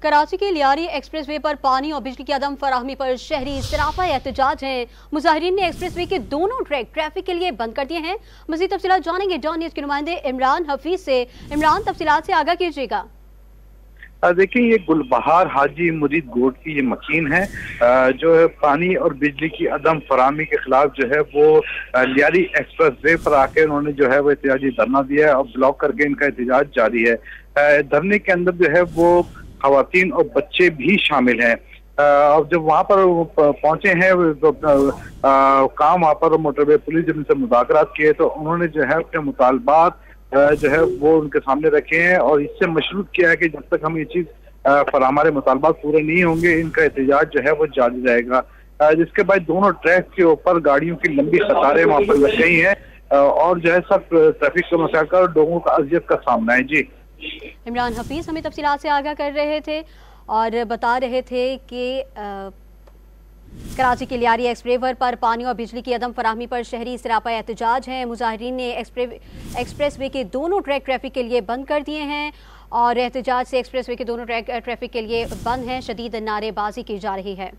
कराची के Lyari express way पर पानी और बिजली की अदम फराहमी पर शहरी सरापा एहतजाज हैं। मुजाहिरीन ने एक्सप्रेस वे के दोनों ट्रैक ट्रैफिक के लिए बंद कर दिए हैं। मज़ीद तफसीलात जानेंगे डॉन न्यूज़ के नुमाइंदे इमरान हफीज से। इमरान, तफसीलात से आगाह कीजिएगा। देखिए, ये गुलबहार हाजी मुरीद गोट की ये मकीन है जो है पानी और बिजली की अदम फराहमी के खिलाफ जो है वो लियारी एक्सप्रेस वे पर आके उन्होंने जो है वो एहतजाजी धरना दिया है और ब्लॉक करके इनका एहतजाज जारी है। धरने के अंदर जो है वो खवातीन और बच्चे भी शामिल हैं। और जब वहाँ पर पहुंचे हैं काम वहाँ पर मोटरवे पुलिस जब उनसे मुज़ाकरात किए तो उन्होंने जो है अपने मुतालबात जो है वो उनके सामने रखे हैं और इससे मशरूत किया है कि जब तक हम ये चीज़ हमारे मुतालबात पूरे नहीं होंगे इनका एहतजाज जो है वो जारी रहेगा। जिसके बाद दोनों ट्रैक के ऊपर गाड़ियों की लंबी कतारें वहाँ पर लग गई हैं और जो है सब ट्रैफिक का मसला कर लोगों का अजियत का सामना है। जी, इमरान हफीज हमें तफसीलात से आगाह कर रहे थे और बता रहे थे कि कराची के लियारी एक्सप्रेस पर पानी और बिजली की अदम फराहमी पर शहरी सरापा एहतजाज हैं। मुजाहिरीन ने एक्सप्रेस वे के दोनों ट्रैक ट्रैफिक के लिए बंद कर दिए हैं और एहतजाज से एक्सप्रेस वे के दोनों ट्रैक ट्रैफिक के लिए बंद हैं। शदीद नारेबाजी की जा रही है।